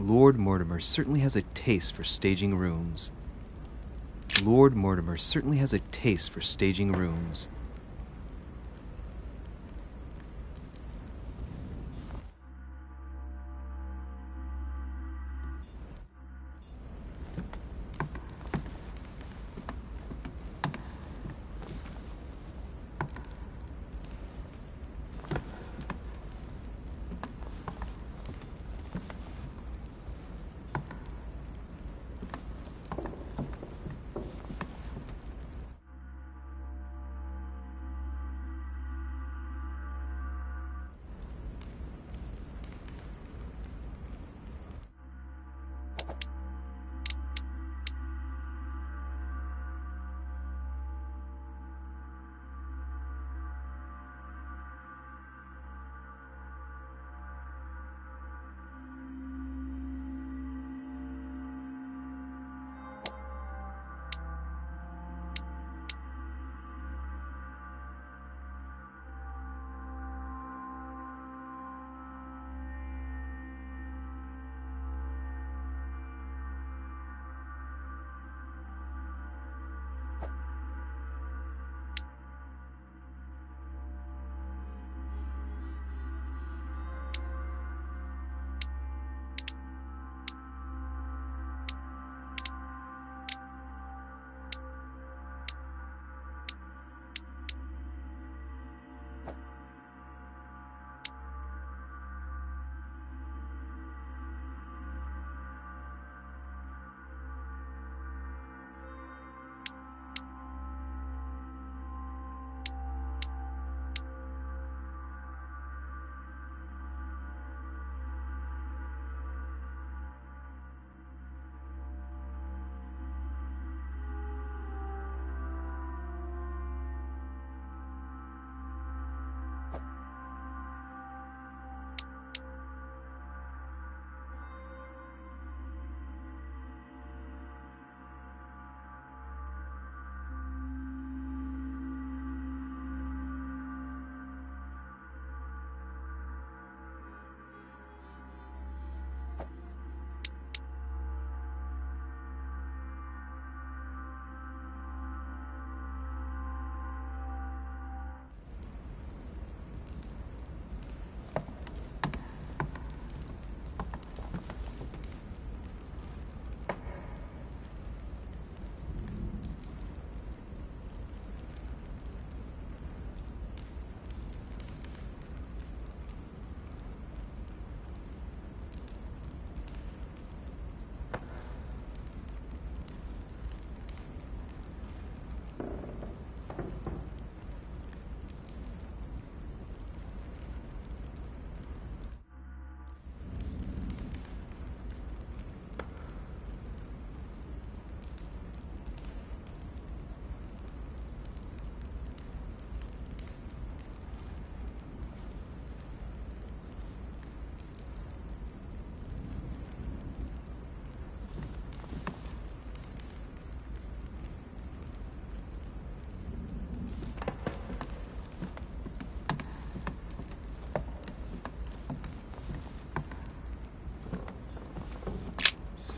Lord Mortimer certainly has a taste for staging rooms. Lord Mortimer certainly has a taste for staging rooms.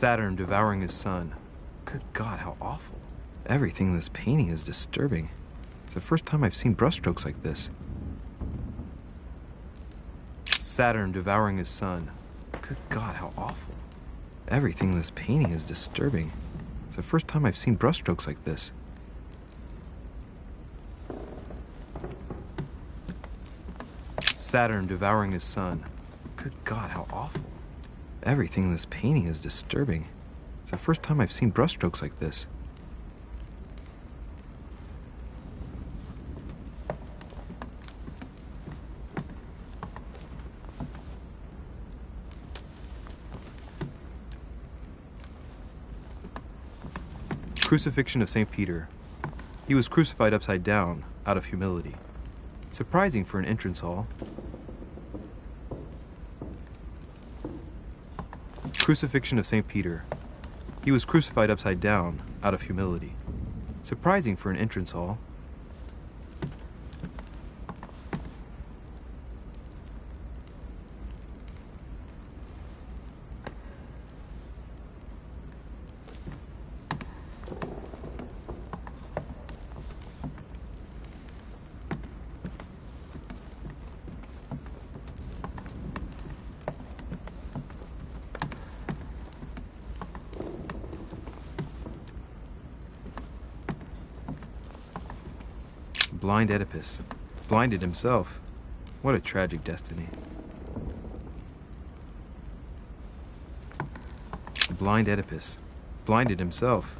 Saturn devouring his sun. Good God, how awful. Everything in this painting is disturbing. It's the first time I've seen brushstrokes like this. Saturn devouring his sun. Good God, how awful. Everything in this painting is disturbing. It's the first time I've seen brushstrokes like this. Saturn devouring his sun. Good God, how awful. Everything in this painting is disturbing. It's the first time I've seen brushstrokes like this. Crucifixion of St. Peter. He was crucified upside down, out of humility. Surprising for an entrance hall. Crucifixion of St. Peter. He was crucified upside down, out of humility. Surprising for an entrance hall. blind Oedipus, blinded himself. What a tragic destiny. The blind Oedipus, blinded himself.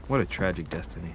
What a tragic destiny.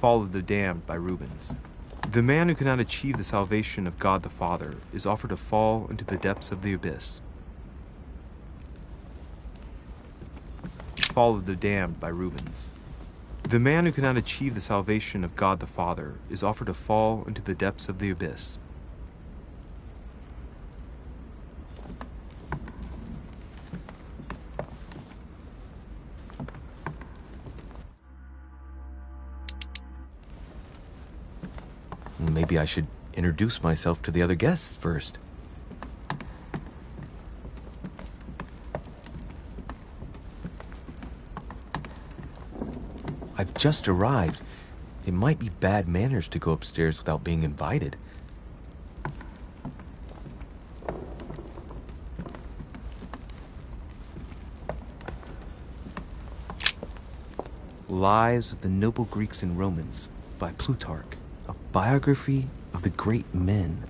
Fall of the Damned by Rubens. The man who cannot achieve the salvation of God the Father is offered to fall into the depths of the abyss. Fall of the Damned by Rubens. The man who cannot achieve the salvation of God the Father is offered to fall into the depths of the abyss. Maybe I should introduce myself to the other guests first. I've just arrived. It might be bad manners to go upstairs without being invited. Lives of the Noble Greeks and Romans by Plutarch. A biography of the great men.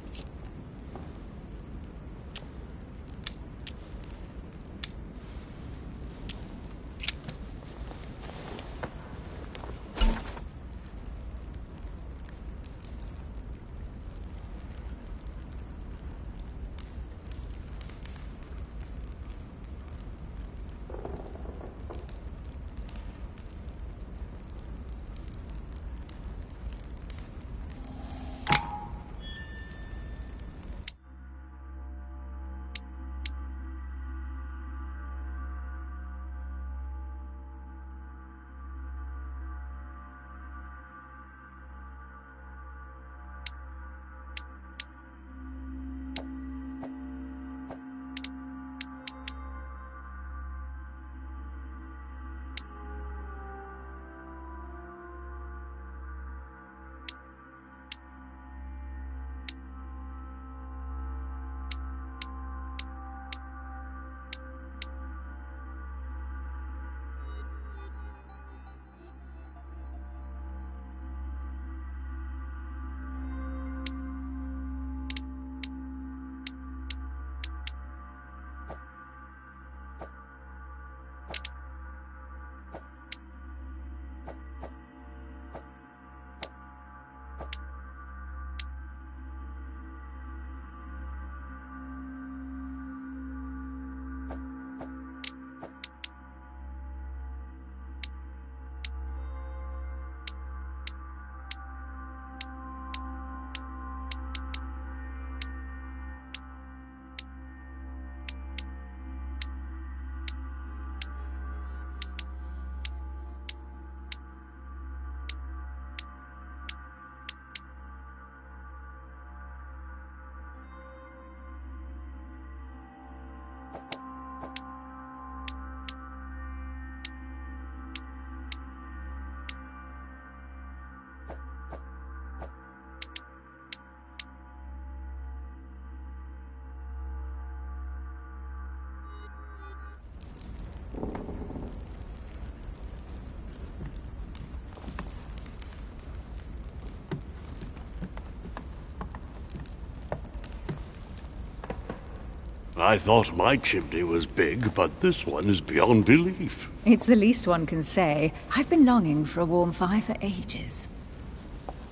I thought my chimney was big, but this one is beyond belief. It's the least one can say. I've been longing for a warm fire for ages.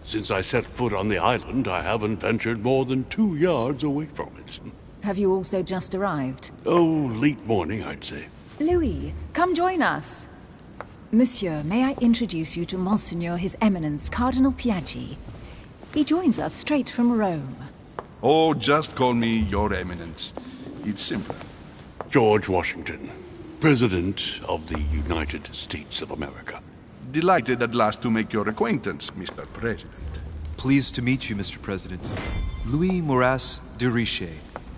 Since I set foot on the island, I haven't ventured more than 2 yards away from it. Have you also just arrived? Oh, late morning, I'd say. Louis, come join us. Monsieur, may I introduce you to Monseigneur His Eminence Cardinal Piaggi? He joins us straight from Rome. Oh, just call me Your Eminence. It's simpler. George Washington, President of the United States of America. Delighted at last to make your acquaintance, Mr. President. Pleased to meet you, Mr. President. Louis Moras de Riche.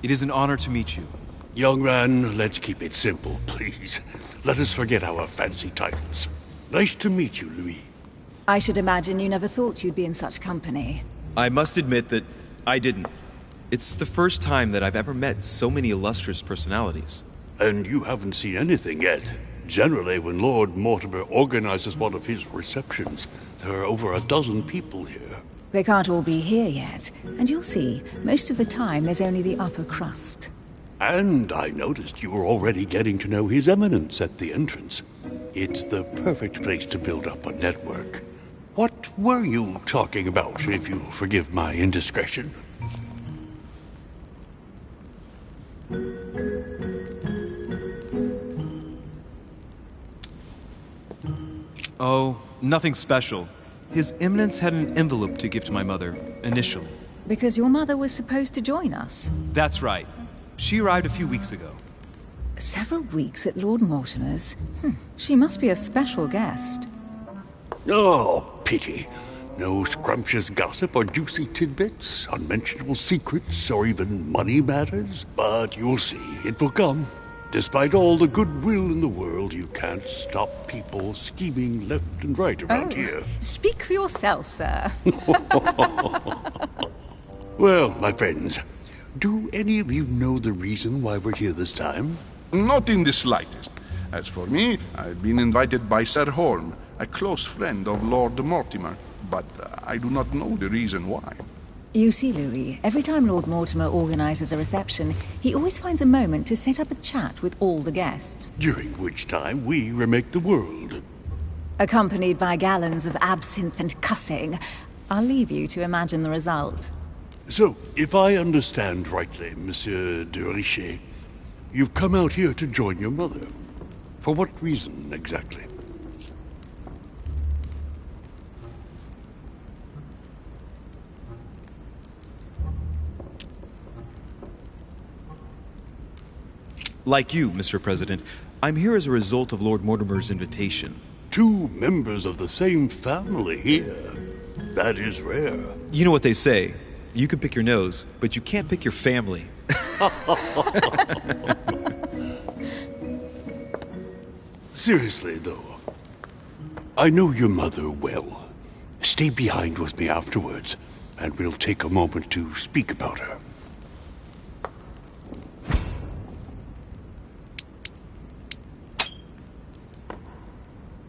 It is an honor to meet you. Young man, let's keep it simple, please. Let us forget our fancy titles. Nice to meet you, Louis. I should imagine you never thought you'd be in such company. I must admit that I didn't. It's the first time that I've ever met so many illustrious personalities. And you haven't seen anything yet. Generally, when Lord Mortimer organizes one of his receptions, there are over a dozen people here. They can't all be here yet, and you'll see, most of the time there's only the upper crust. And I noticed you were already getting to know His Eminence at the entrance. It's the perfect place to build up a network. What were you talking about, if you'll forgive my indiscretion? Oh, nothing special. His Eminence had an envelope to give to my mother, initially. Because your mother was supposed to join us. That's right. She arrived a few weeks ago. Several weeks at Lord Mortimer's? She must be a special guest. Oh, pity. No scrumptious gossip or juicy tidbits, unmentionable secrets, or even money matters. But you'll see, it will come. Despite all the goodwill in the world, you can't stop people scheming left and right around here. Speak for yourself, sir. Well, my friends, do any of you know the reason why we're here this time? Not in the slightest. As for me, I've been invited by Sir Holm, a close friend of Lord Mortimer, but I do not know the reason why. You see, Louis, every time Lord Mortimer organizes a reception, he always finds a moment to set up a chat with all the guests. During which time we remake the world. Accompanied by gallons of absinthe and cussing. I'll leave you to imagine the result. So, if I understand rightly, Monsieur de Riche, you've come out here to join your mother. For what reason, exactly? Like you, Mr. President, I'm here as a result of Lord Mortimer's invitation. 2 members of the same family here. That is rare. You know what they say. You can pick your nose, but you can't pick your family. Seriously, though, I know your mother well. Stay behind with me afterwards, and we'll take a moment to speak about her.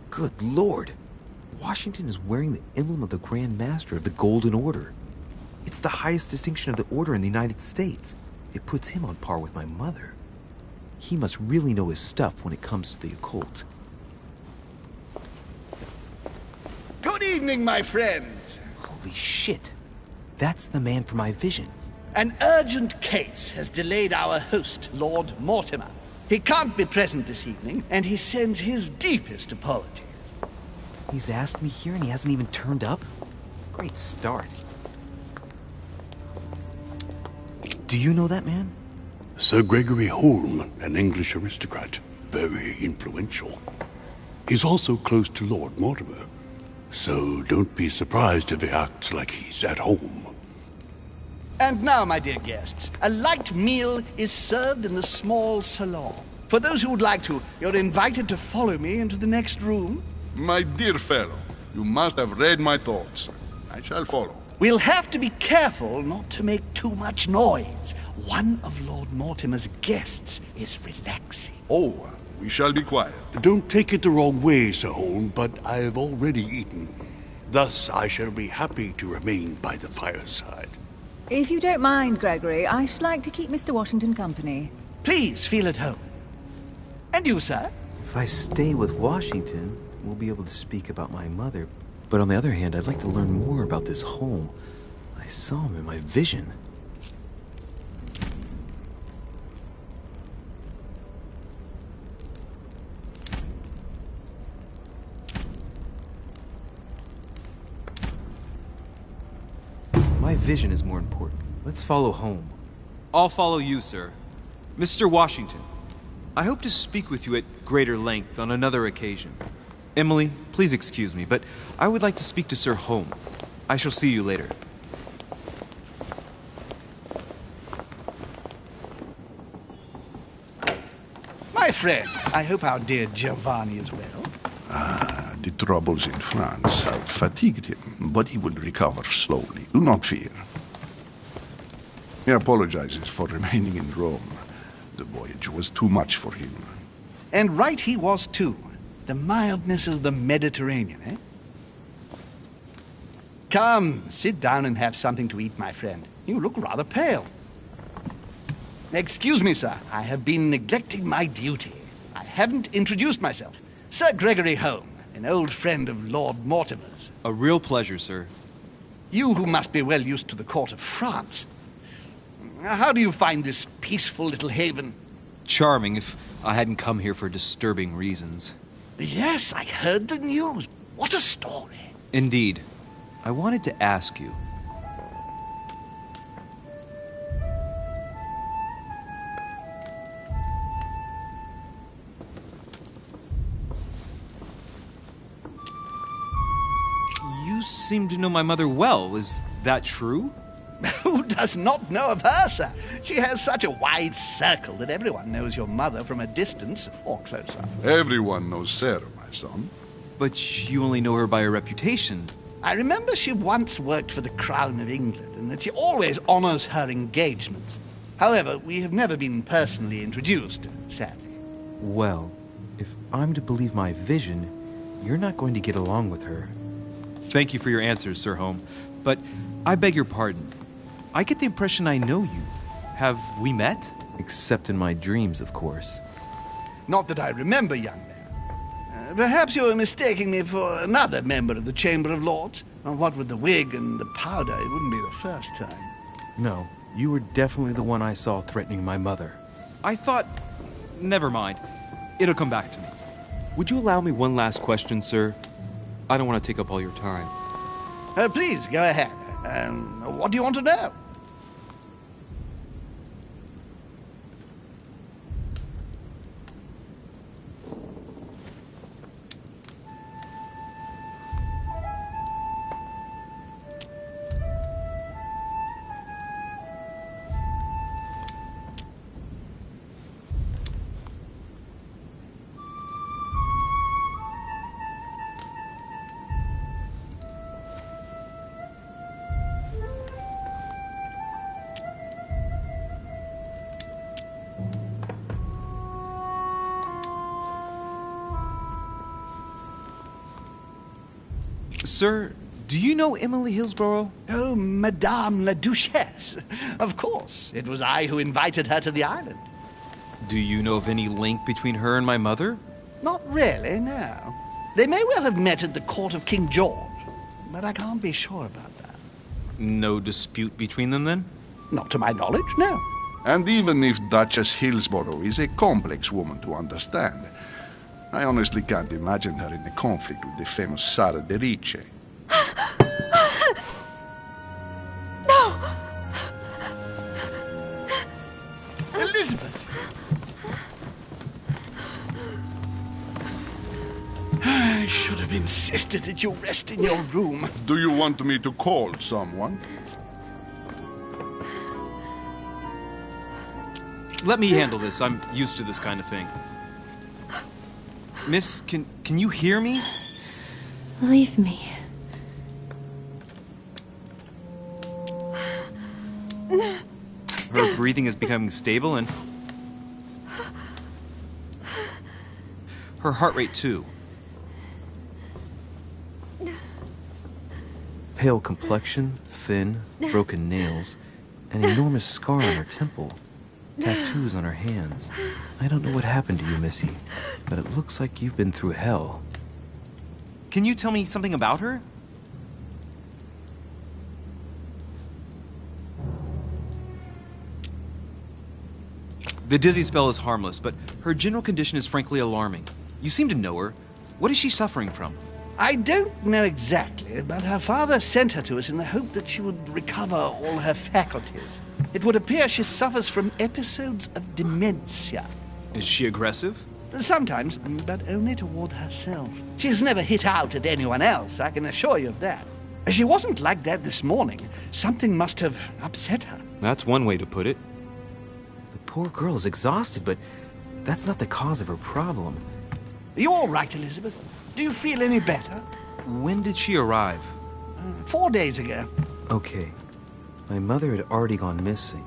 Good Lord! Washington is wearing the emblem of the Grand Master of the Golden Order. It's the highest distinction of the order in the United States. It puts him on par with my mother. He must really know his stuff when it comes to the occult. Good evening, my friends. Holy shit! That's the man for my vision. An urgent case has delayed our host, Lord Mortimer. He can't be present this evening, and he sends his deepest apologies. He's asked me here and he hasn't even turned up? Great start. Do you know that man? Sir Gregory Holm, an English aristocrat, very influential. He's also close to Lord Mortimer, so don't be surprised if he acts like he's at home. And now, my dear guests, a light meal is served in the small salon. For those who would like to, you're invited to follow me into the next room. My dear fellow, you must have read my thoughts. I shall follow. We'll have to be careful not to make too much noise. One of Lord Mortimer's guests is relaxing. Oh, we shall be quiet. Don't take it the wrong way, Sir Holm, but I've already eaten. Thus, I shall be happy to remain by the fireside. If you don't mind, Gregory, I should like to keep Mr. Washington company. Please feel at home. And you, sir? If I stay with Washington, we'll be able to speak about my mother. But on the other hand, I'd like to learn more about this Holm. I saw him in my vision. My vision is more important. Let's follow home. I'll follow you, sir. Mr. Washington, I hope to speak with you at greater length on another occasion. Emily, please excuse me, but I would like to speak to Sir Home. I shall see you later. My friend, I hope our dear Giovanni is well. The troubles in France have fatigued him, but he will recover slowly. Do not fear. He apologizes for remaining in Rome. The voyage was too much for him. And right he was, too. The mildness of the Mediterranean, eh? Come, sit down and have something to eat, my friend. You look rather pale. Excuse me, sir. I have been neglecting my duty. I haven't introduced myself. Sir Gregory Home, an old friend of Lord Mortimer's. A real pleasure, sir. You who must be well used to the court of France. How do you find this peaceful little haven? Charming if I hadn't come here for disturbing reasons. Yes, I heard the news. What a story. Indeed. I wanted to ask you. You seem to know my mother well. Is that true? Who does not know of her, sir? She has such a wide circle that everyone knows your mother from a distance or closer. Everyone knows Sarah, my son. But you only know her by her reputation. I remember she once worked for the Crown of England and that she always honors her engagements. However, we have never been personally introduced, sadly. Well, if I'm to believe my vision, you're not going to get along with her. Thank you for your answers, Sir Home. But I beg your pardon. I get the impression I know you. Have we met? Except in my dreams, of course. Not that I remember, young man. Perhaps you're mistaking me for another member of the Chamber of Lords. What with the wig and the powder, it wouldn't be the first time. No, you were definitely the one I saw threatening my mother. I thought... Never mind. It'll come back to me. Would you allow me one last question, sir? I don't want to take up all your time. Please, go ahead. What do you want to know? Sir, do you know Emily Hillsborough? Oh, Madame la Duchesse. Of course. It was I who invited her to the island. Do you know of any link between her and my mother? Not really, no. They may well have met at the court of King George, but I can't be sure about that. No dispute between them, then? Not to my knowledge, no. And even if Duchess Hillsborough is a complex woman to understand, I honestly can't imagine her in a conflict with the famous Sara de Ricci. No! Elizabeth! I should have insisted that you rest in your room. Do you want me to call someone? Let me handle this. I'm used to this kind of thing. Miss, can you hear me? Leave me. Her breathing is becoming stable and... her heart rate, too. Pale complexion, thin, broken nails, an enormous scar on her temple, tattoos on her hands. I don't know what happened to you, Missy, but it looks like you've been through hell. Can you tell me something about her? The dizzy spell is harmless, but her general condition is frankly alarming. You seem to know her. What is she suffering from? I don't know exactly, but her father sent her to us in the hope that she would recover all her faculties. It would appear she suffers from episodes of dementia. Is she aggressive? Sometimes, but only toward herself. She's never hit out at anyone else, I can assure you of that. She wasn't like that this morning. Something must have upset her. That's one way to put it. The poor girl is exhausted, but that's not the cause of her problem. Are you all right, Elizabeth? Do you feel any better? When did she arrive? 4 days ago. Okay. My mother had already gone missing.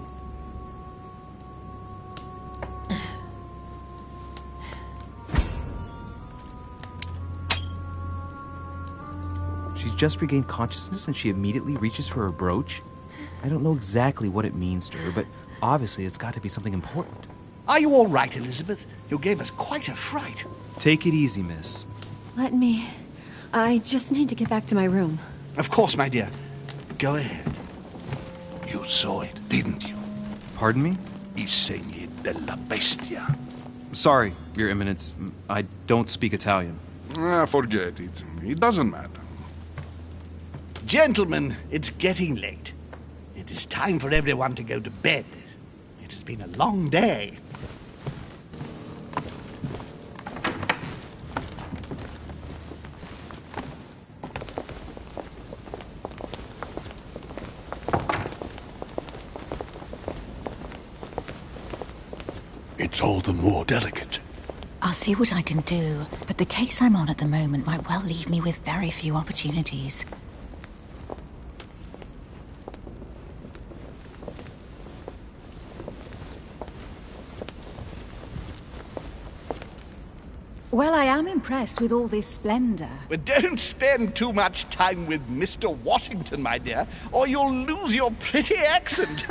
She's just regained consciousness and she immediately reaches for her brooch? I don't know exactly what it means to her, but obviously it's got to be something important. Are you all right, Elizabeth? You gave us quite a fright. Take it easy, miss. Let me. I just need to get back to my room. Of course, my dear. Go ahead. You saw it, didn't you? Pardon me? I segni della bestia. Sorry, Your Eminence. I don't speak Italian. Forget it. It doesn't matter. Gentlemen, it's getting late. It is time for everyone to go to bed. It has been a long day. It's all the more delicate. I'll see what I can do, but the case I'm on at the moment might well leave me with very few opportunities. Well, I am impressed with all this splendor. But don't spend too much time with Mr. Washington, my dear, or you'll lose your pretty accent.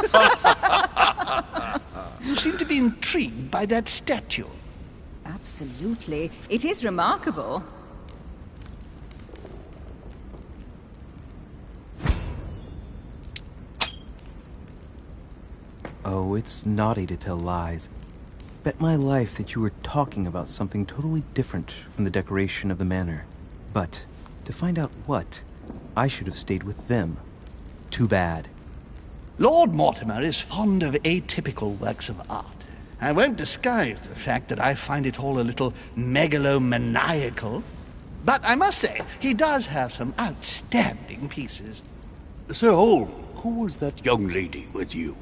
You seem to be intrigued by that statue. Absolutely. It is remarkable. Oh, it's naughty to tell lies. Bet my life that you were talking about something totally different from the decoration of the manor. But to find out what, I should have stayed with them. Too bad. Lord Mortimer is fond of atypical works of art. I won't disguise the fact that I find it all a little megalomaniacal. But I must say, he does have some outstanding pieces. Sir Hall, who was that young lady with you?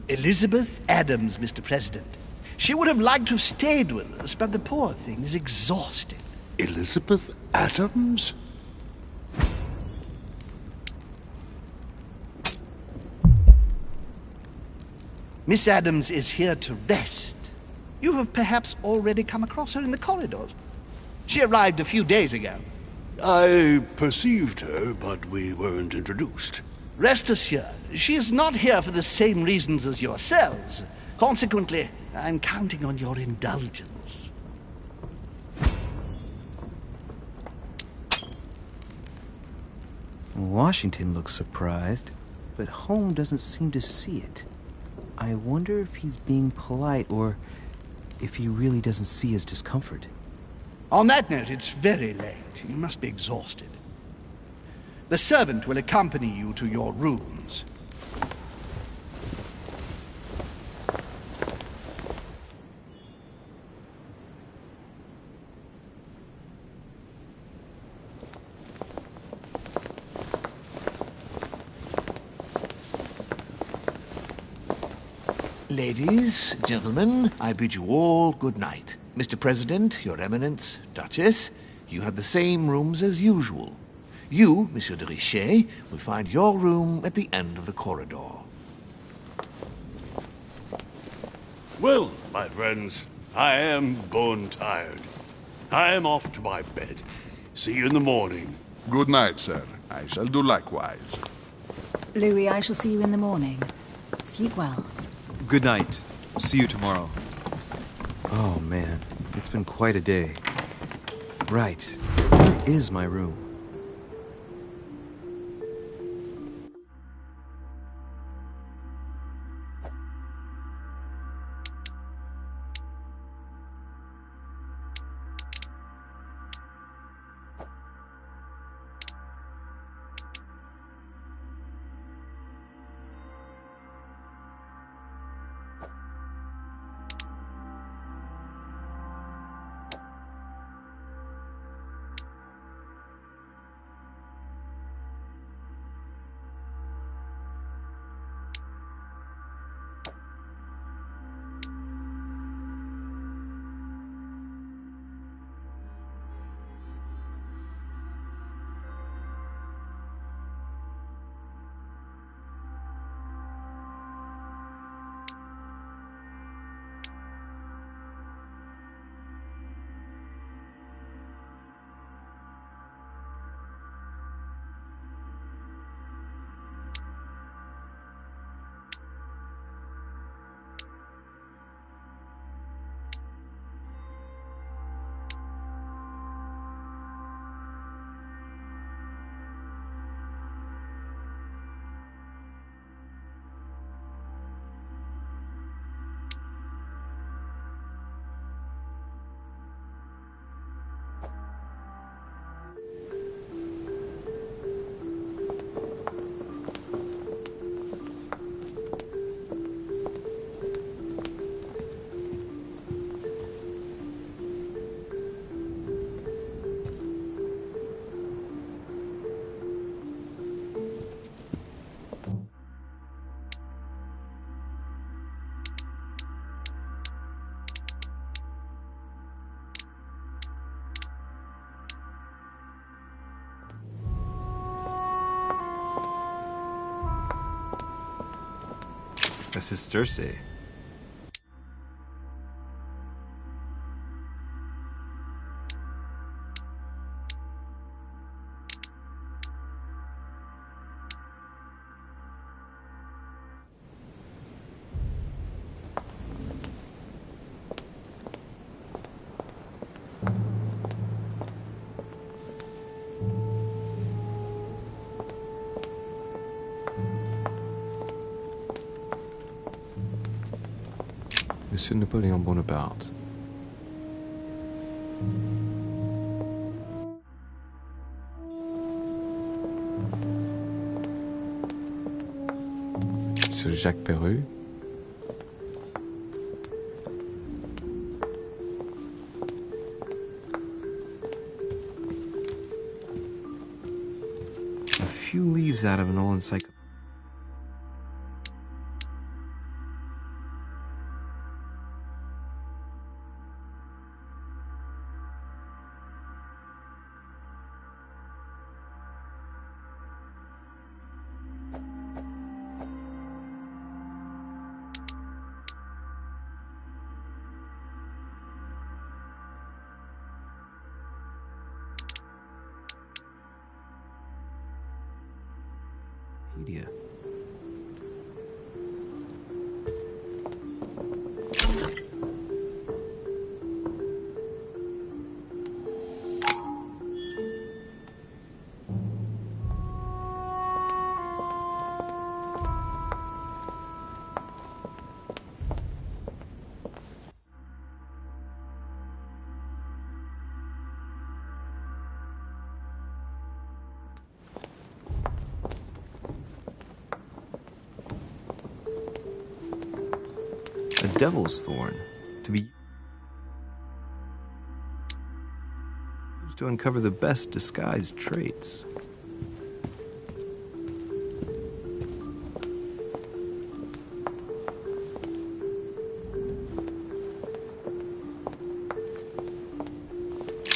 Elizabeth Adams, Mr. President. She would have liked to have stayed with us, but the poor thing is exhausted. Elizabeth Adams? Miss Adams is here to rest. You have perhaps already come across her in the corridors. She arrived a few days ago. I perceived her, but we weren't introduced. Rest assured, she is not here for the same reasons as yourselves. Consequently, I'm counting on your indulgence. Washington looks surprised, but Holmes doesn't seem to see it. I wonder if he's being polite or if he really doesn't see his discomfort. On that note, it's very late. You must be exhausted. The servant will accompany you to your rooms. Ladies, gentlemen, I bid you all good night. Mr. President, Your Eminence, Duchess, you have the same rooms as usual. You, Monsieur de Richet, will find your room at the end of the corridor. Well, my friends, I am bone tired. I am off to my bed. See you in the morning. Good night, sir. I shall do likewise. Louis, I shall see you in the morning. Sleep well. Good night. See you tomorrow. Oh man, it's been quite a day. Right, where is my room? sisterse. Monsieur Napoleon Bonaparte. Monsieur Jacques Perru. A few leaves out of an old encyclopedia. A devil's thorn, to be used to uncover the best disguised traits.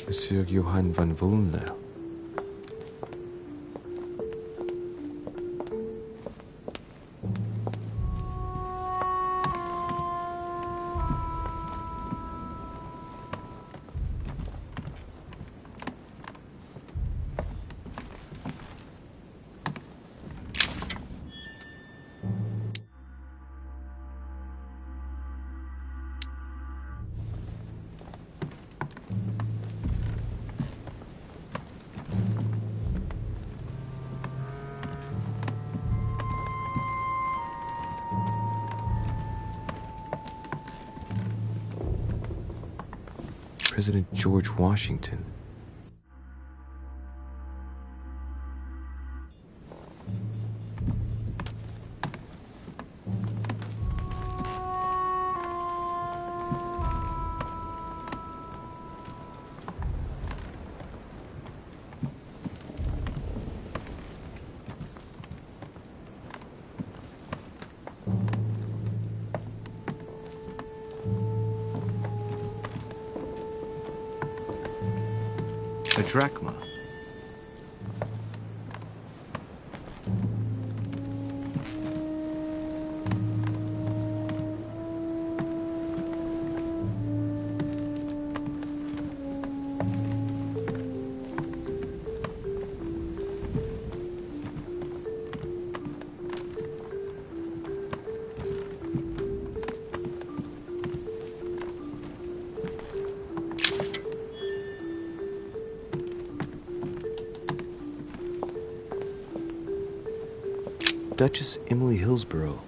Monsieur Johann van Volner. President George Washington. A drachma. Duchess Emily Hillsborough.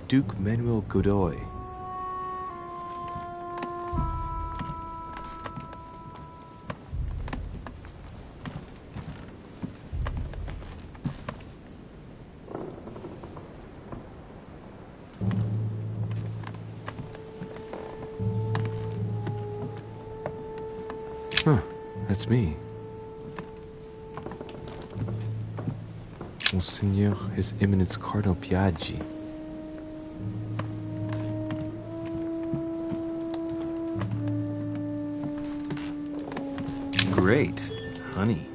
Duke Manuel Godoy. Huh, that's me. Monseigneur His Eminence Cardinal Piaggi. Great. Honey.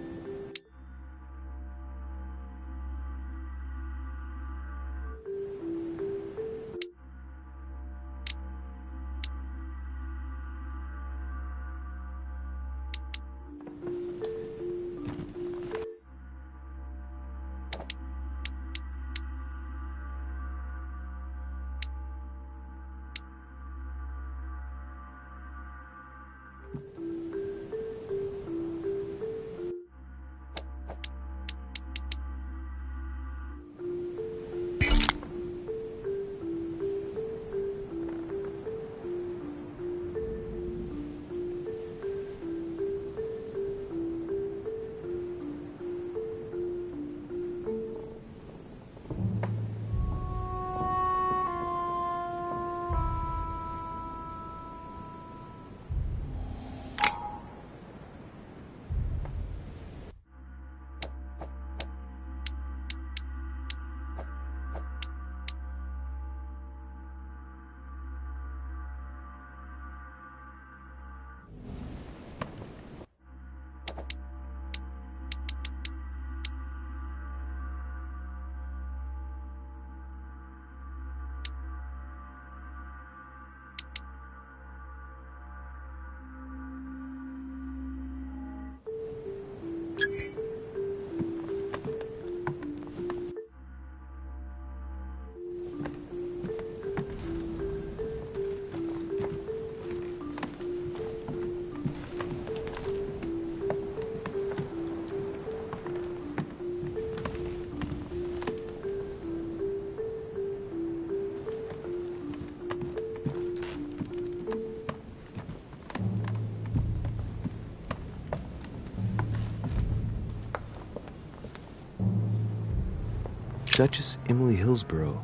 Duchess Emily Hillsborough.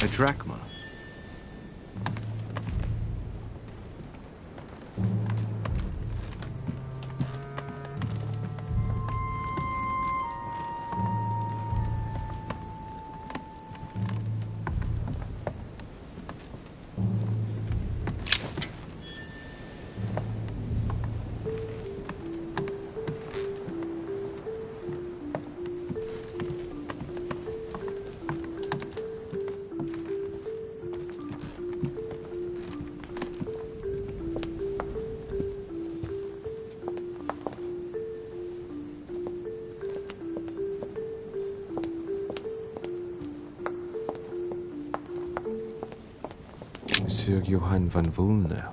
A drachma. Monsieur Johann van Woolner.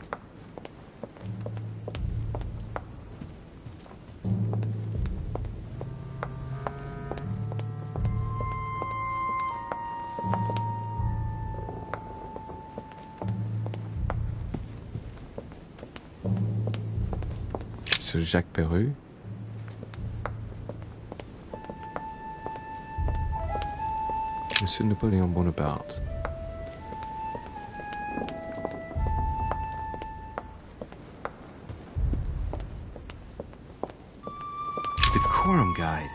Monsieur Jacques Perru. Monsieur Napoleon Bonaparte. Decorum guide.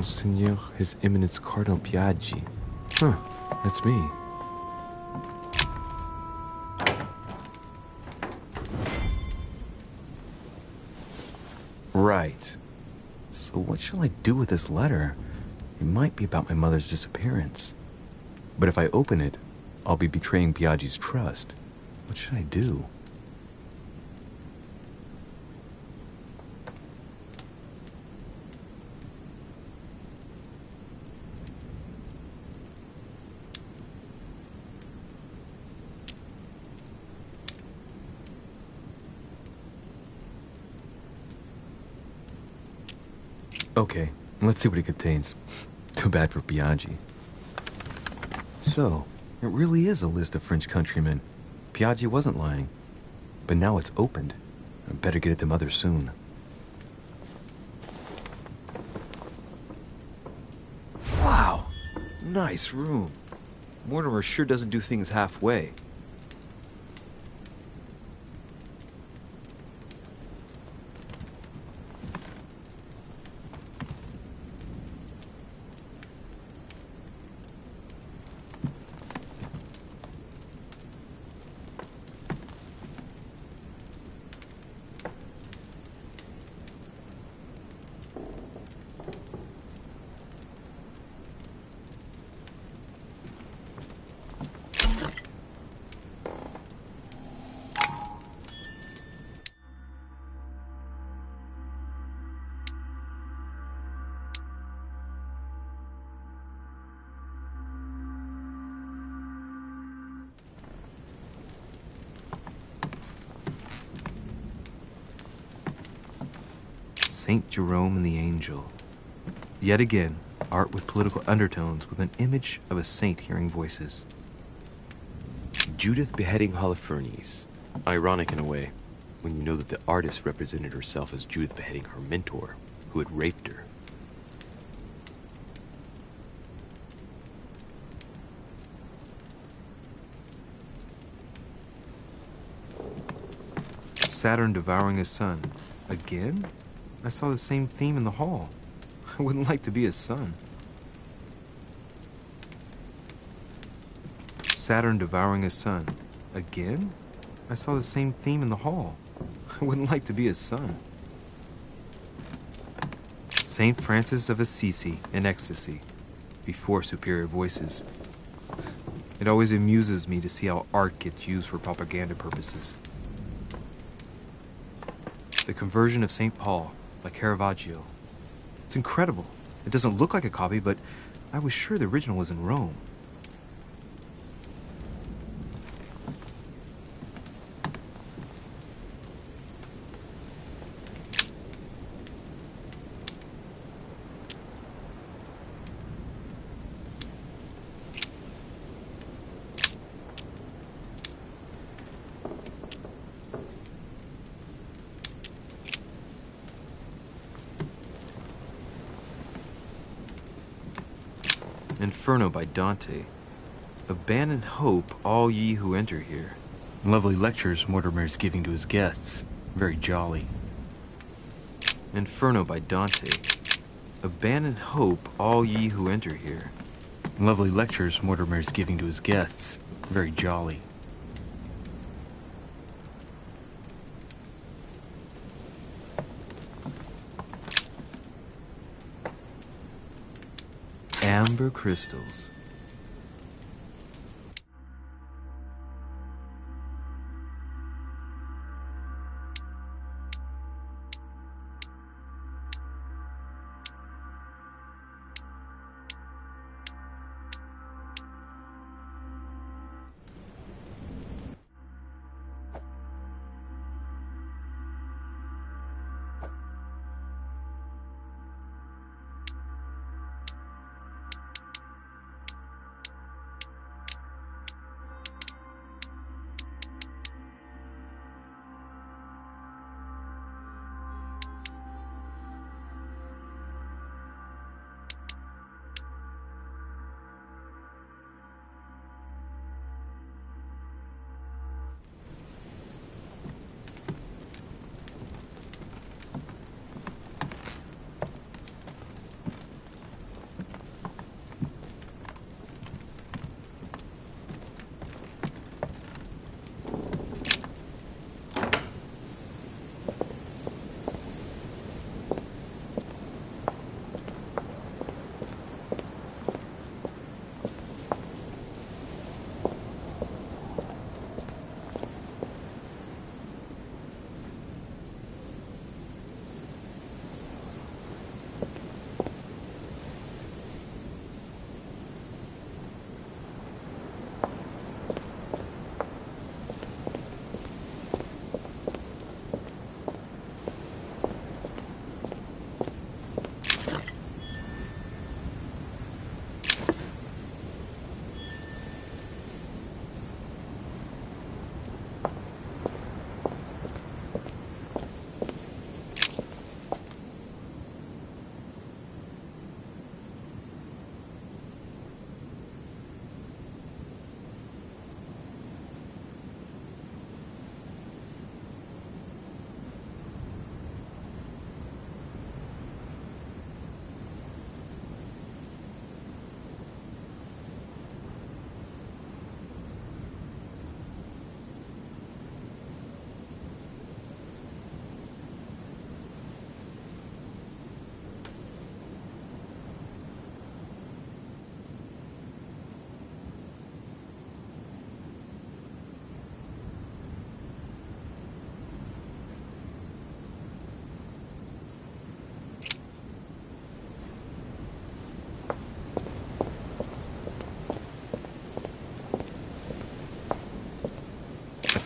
Monseigneur, His Eminence Cardinal Piaggi. Huh, that's me. Right. So what shall I do with this letter? It might be about my mother's disappearance. But if I open it, I'll be betraying Piaggi's trust. What should I do? Okay, let's see what it contains. Too bad for Piaggi. So, it really is a list of French countrymen. Piaggi wasn't lying. But now it's opened. I better get it to Mother soon. Wow! Nice room. Mortimer sure doesn't do things halfway. Saint Jerome and the Angel. Yet again, art with political undertones with an image of a saint hearing voices. Judith beheading Holofernes. Ironic in a way, when you know that the artist represented herself as Judith beheading her mentor, who had raped her. Saturn devouring his son. Again? I saw the same theme in the hall. I wouldn't like to be his son. Saturn devouring his son. Again? I saw the same theme in the hall. I wouldn't like to be his son. Saint Francis of Assisi in ecstasy, before superior voices. It always amuses me to see how art gets used for propaganda purposes. The Conversion of St. Paul by Caravaggio. It's incredible. It doesn't look like a copy, but I was sure the original was in Rome. Inferno by Dante. Abandon hope, all ye who enter here. Lovely lectures Mortimer is giving to his guests. Very jolly. Inferno by Dante. Abandon hope, all ye who enter here. Lovely lectures Mortimer is giving to his guests. Very jolly. Amber crystals.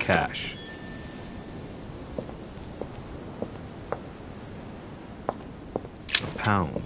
cash. £1.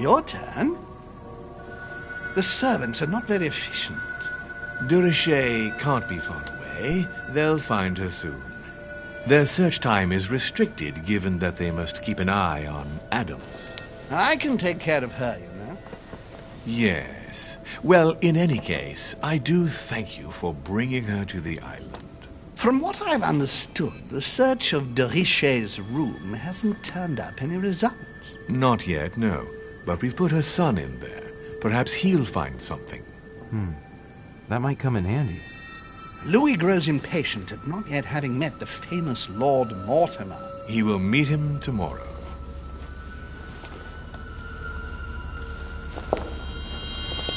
Your turn? The servants are not very efficient. De Richet can't be far away. They'll find her soon. Their search time is restricted, given that they must keep an eye on Adams. I can take care of her, you know. Yes. Well, in any case, I do thank you for bringing her to the island. From what I've understood, the search of de Richet's room hasn't turned up any results. Not yet, no. But we've put her son in there. Perhaps he'll find something. That might come in handy. Louis grows impatient at not yet having met the famous Lord Mortimer. He will meet him tomorrow.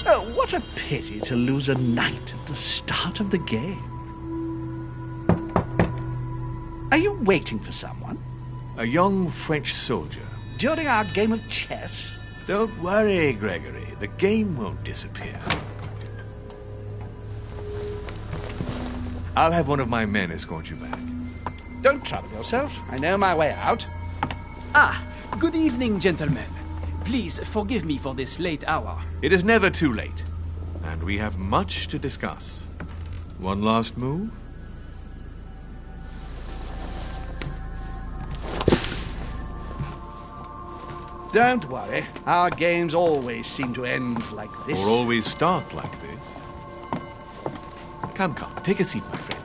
Oh, what a pity to lose a knight at the start of the game. Are you waiting for someone? A young French soldier. During our game of chess? Don't worry, Gregory. The game won't disappear. I'll have one of my men escort you back. Don't trouble yourself. I know my way out. Ah, good evening, gentlemen. Please forgive me for this late hour. It is never too late, and we have much to discuss. One last move? Don't worry. Our games always seem to end like this. Or always start like this. Come, take a seat, my friend.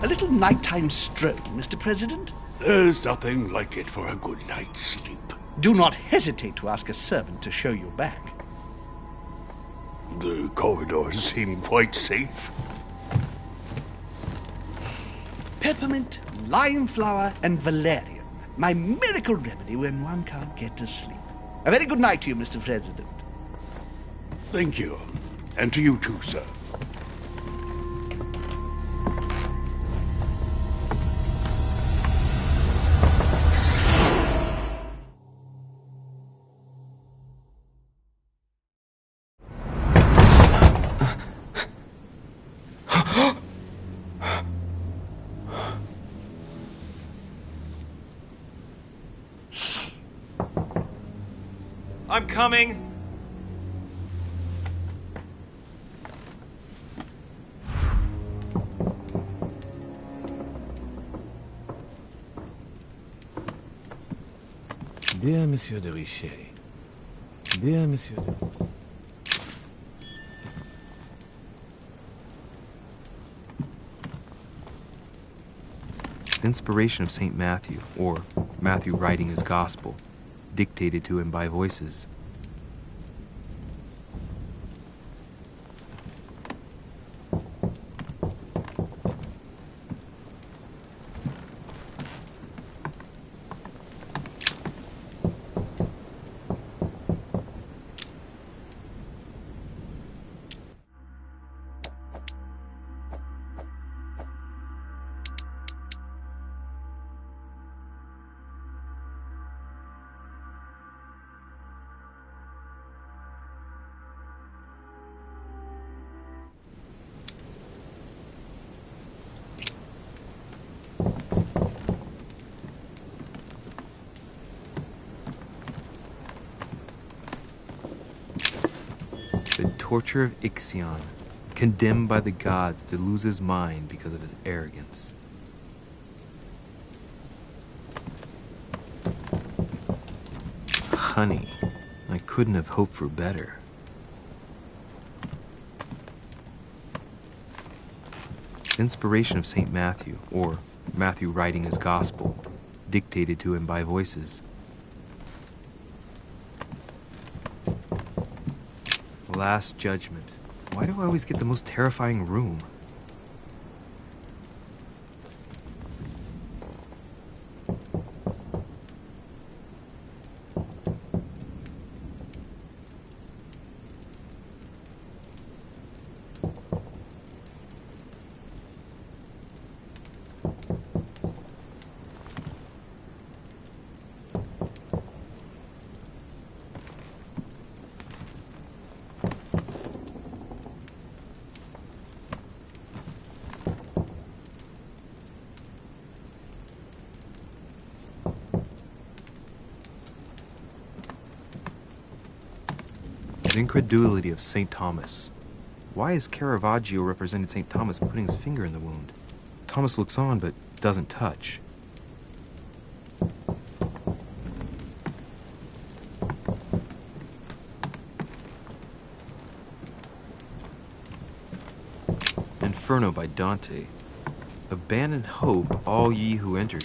A little nighttime stroll, Mr. President? There's nothing like it for a good night's sleep. Do not hesitate to ask a servant to show you back. The corridors seem quite safe. Peppermint, lime flower, and valerian. My miracle remedy when one can't get to sleep. A very good night to you, Mr. President. Thank you. And to you too, sir. I'm coming! Dear Monsieur de Richet, dear Monsieur de... Inspiration of St. Matthew, or Matthew writing his gospel, dictated to him by voices. The torture of Ixion, condemned by the gods to lose his mind because of his arrogance. Honey, I couldn't have hoped for better. Inspiration of St. Matthew, or Matthew writing his gospel, dictated to him by voices. Last Judgment. Why do I always get the most terrifying room? The incredulity of St. Thomas. Why is Caravaggio representing St. Thomas putting his finger in the wound? Thomas looks on but doesn't touch. Inferno by Dante. Abandon hope, all ye who enter.